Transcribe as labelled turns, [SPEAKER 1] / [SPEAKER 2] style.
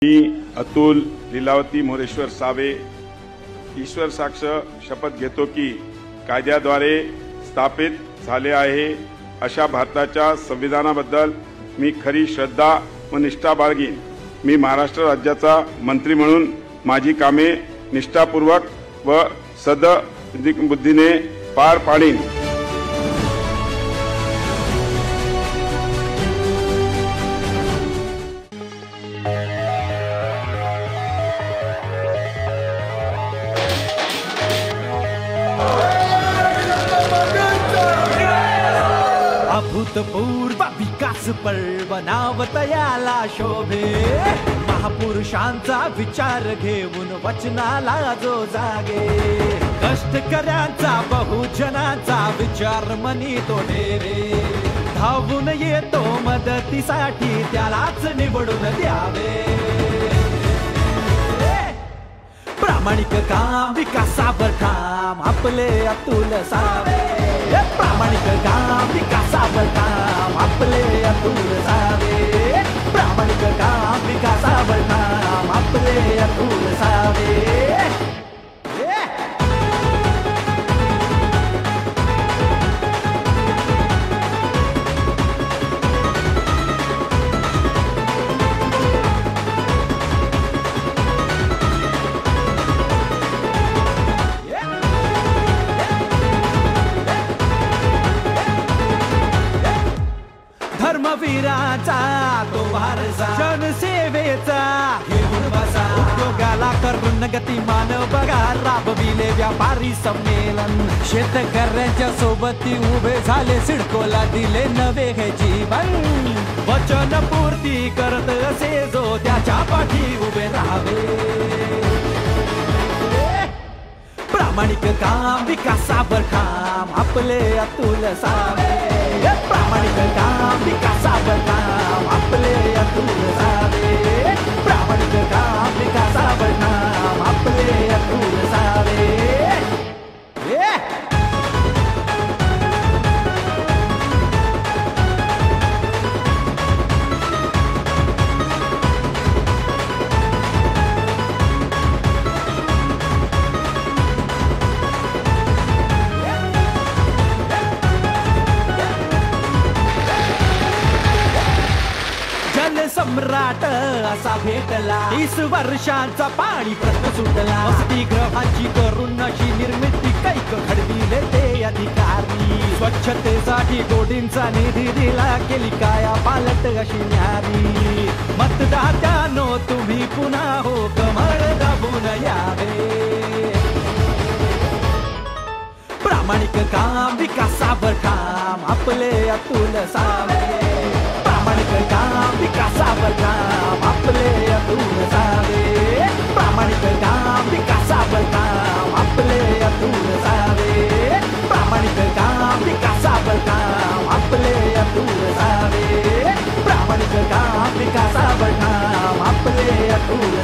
[SPEAKER 1] मी Atul Lilavati Moreshwar save ईश्वर साक्ष शपथ घेतो की कायद्याद्वारे स्थापित झाले आहे अशा भारताच्या संविधानाबद्दल मी खरी श्रद्धा व निष्ठा बाळगीन। मी महाराष्ट्र राज्याचा मंत्री म्हणून माझी कामे निष्ठापूर्वक व सद्बुद्धीने पार पाडीन।
[SPEAKER 2] अभूतपूर्व विकास पर्व नावतयाला शोभे। महापुरुषांचा विचार घेऊन वचनाला जो जागे। कष्टकऱ्यांचा बहुजनांचा विचार मनी तो डेरे। धावून येतो मदतीसाठी त्यालाच निवडून द्यावे। प्रामाणिक काम विकासावर काम आपले अतुल सावे। प्रामाणिक काम विकासावर काम आपले अतुल सावे। प्रामाणिक काम विकासावर काम आपले अतुल सावे। धर्मवीराचा तो वारसा जनसेवेचा घेऊन बसा। उद्योगाला करून गतिमान बघा राबविले व्यापारी संमेलन। शेतकऱ्यांच्या सोबती उभे झाले सिडकोला दिले नवे हे जीवन। वचन पूर्ती करत असे जो त्याच्या पाठी उभे राहावे। प्रामाणिक काम विकासावर काम आपले अतुल सावे। प्रामाणिक काम विकासावर काम आपले अतुल सावे। प्रामाणिक काम विकासावर काम आपले अतुल सावे। सम्राट असा भेटला 30 वर्षांचा पाणी प्रश्न सुटला। वसतिगृहाची करून अशी निर्मिती कैक घडविले ते अधिकारी। स्वच्छतेसाठी गोडींचा निधी दिला केली काया पालट अशी न्यारी। मतदात्यानो तुम्ही पुन्हा हो कमळ दाबून यावे। प्रामाणिक काम विकासावर काम आपले अतुल सावे। प्रामाणिक काम विकासावर काम आपले अतुल सावे। प्रामाणिक काम विकासावर काम आपले अतुल सावे। प्रामाणिक काम विकासावर काम आपले अतुल सावे। प्रामाणिक काम विकासावर काम आपले अतुल